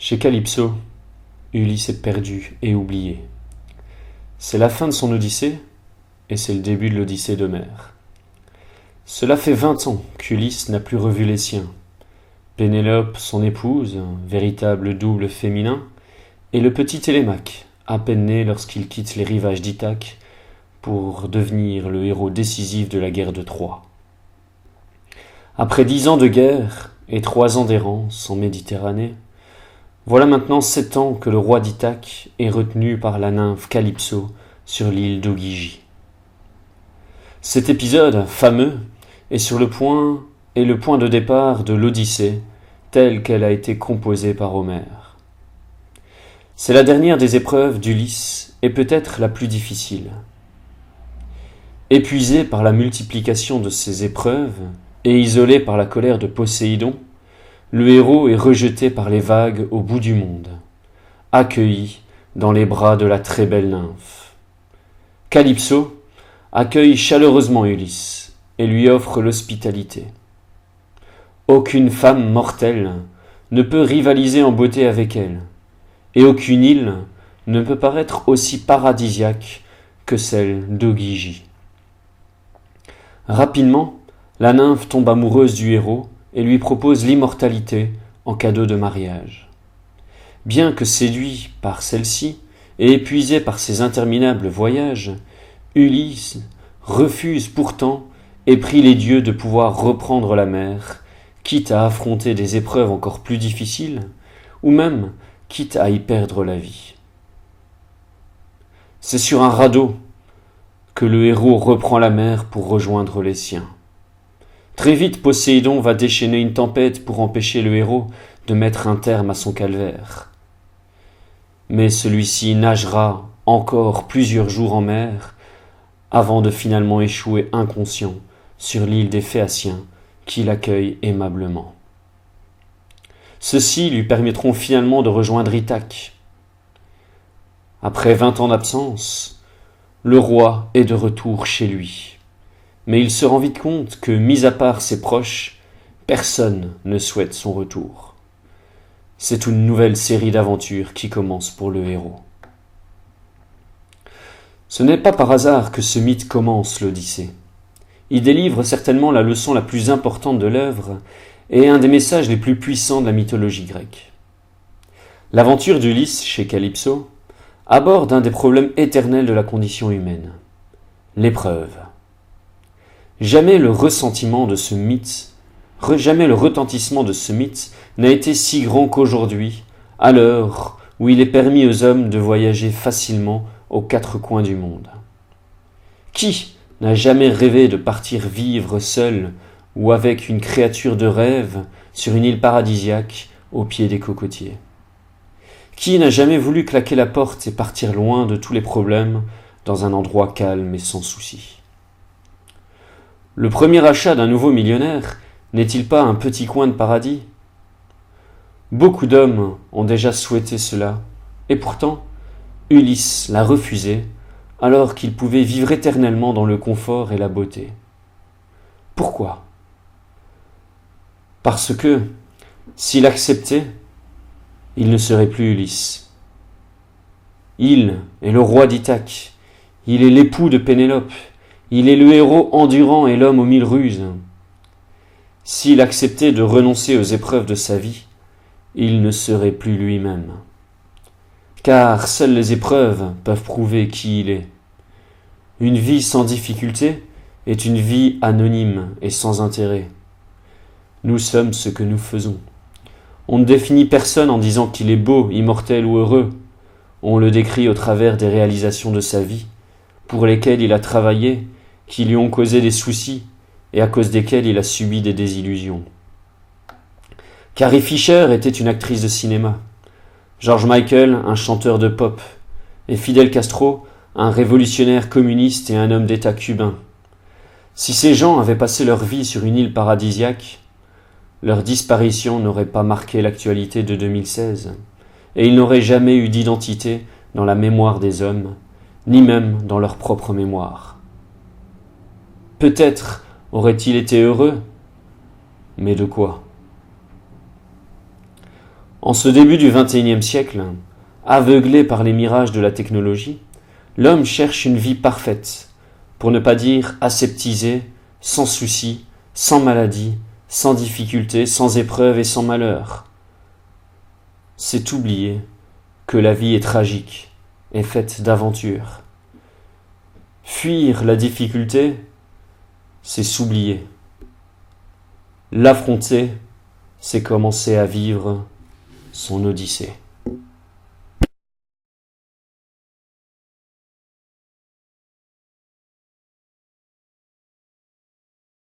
Chez Calypso, Ulysse est perdu et oublié. C'est la fin de son Odyssée, et c'est le début de l'Odyssée d'Homère. Cela fait 20 ans qu'Ulysse n'a plus revu les siens. Pénélope, son épouse, un véritable double féminin, et le petit Télémaque, à peine né lorsqu'il quitte les rivages d'Ithaque pour devenir le héros décisif de la guerre de Troie. Après 10 ans de guerre et 3 ans d'errance en Méditerranée, voilà maintenant 7 ans que le roi d'Ithaque est retenu par la nymphe Calypso sur l'île d'Ogygie. Cet épisode fameux est le point de départ de l'Odyssée telle qu'elle a été composée par Homère. C'est la dernière des épreuves d'Ulysse et peut-être la plus difficile. Épuisé par la multiplication de ces épreuves et isolé par la colère de Poséidon, le héros est rejeté par les vagues au bout du monde, accueilli dans les bras de la très belle nymphe. Calypso accueille chaleureusement Ulysse et lui offre l'hospitalité. Aucune femme mortelle ne peut rivaliser en beauté avec elle, et aucune île ne peut paraître aussi paradisiaque que celle d'Ogygie. Rapidement, la nymphe tombe amoureuse du héros et lui propose l'immortalité en cadeau de mariage. Bien que séduit par celle-ci et épuisé par ses interminables voyages, Ulysse refuse pourtant et prie les dieux de pouvoir reprendre la mer, quitte à affronter des épreuves encore plus difficiles, ou même quitte à y perdre la vie. C'est sur un radeau que le héros reprend la mer pour rejoindre les siens. Très vite, Poséidon va déchaîner une tempête pour empêcher le héros de mettre un terme à son calvaire. Mais celui-ci nagera encore plusieurs jours en mer avant de finalement échouer inconscient sur l'île des Phéaciens qui l'accueillent aimablement. Ceux-ci lui permettront finalement de rejoindre Ithaque. Après 20 ans d'absence, le roi est de retour chez lui. Mais il se rend vite compte que, mis à part ses proches, personne ne souhaite son retour. C'est une nouvelle série d'aventures qui commence pour le héros. Ce n'est pas par hasard que ce mythe commence l'Odyssée. Il délivre certainement la leçon la plus importante de l'œuvre et un des messages les plus puissants de la mythologie grecque. L'aventure d'Ulysse chez Calypso aborde un des problèmes éternels de la condition humaine, l'épreuve. Jamais le retentissement de ce mythe n'a été si grand qu'aujourd'hui, à l'heure où il est permis aux hommes de voyager facilement aux 4 coins du monde. Qui n'a jamais rêvé de partir vivre seul ou avec une créature de rêve sur une île paradisiaque au pied des cocotiers? Qui n'a jamais voulu claquer la porte et partir loin de tous les problèmes dans un endroit calme et sans souci? Le premier achat d'un nouveau millionnaire n'est-il pas un petit coin de paradis? Beaucoup d'hommes ont déjà souhaité cela, et pourtant, Ulysse l'a refusé, alors qu'il pouvait vivre éternellement dans le confort et la beauté. Pourquoi? Parce que, s'il acceptait, il ne serait plus Ulysse. Il est le roi d'Ithaque, il est l'époux de Pénélope, il est le héros endurant et l'homme aux 1000 ruses. S'il acceptait de renoncer aux épreuves de sa vie, il ne serait plus lui-même. Car seules les épreuves peuvent prouver qui il est. Une vie sans difficulté est une vie anonyme et sans intérêt. Nous sommes ce que nous faisons. On ne définit personne en disant qu'il est beau, immortel ou heureux. On le décrit au travers des réalisations de sa vie, pour lesquelles il a travaillé, qui lui ont causé des soucis et à cause desquels il a subi des désillusions. Carrie Fisher était une actrice de cinéma, George Michael un chanteur de pop, et Fidel Castro un révolutionnaire communiste et un homme d'État cubain. Si ces gens avaient passé leur vie sur une île paradisiaque, leur disparition n'aurait pas marqué l'actualité de 2016, et ils n'auraient jamais eu d'identité dans la mémoire des hommes, ni même dans leur propre mémoire. Peut-être aurait-il été heureux, mais de quoi? En ce début du XXIe siècle, aveuglé par les mirages de la technologie, l'homme cherche une vie parfaite, pour ne pas dire aseptisée, sans soucis, sans maladie, sans difficulté, sans épreuve et sans malheur. C'est oublier que la vie est tragique et faite d'aventures. Fuir la difficulté, c'est s'oublier. L'affronter, c'est commencer à vivre son odyssée.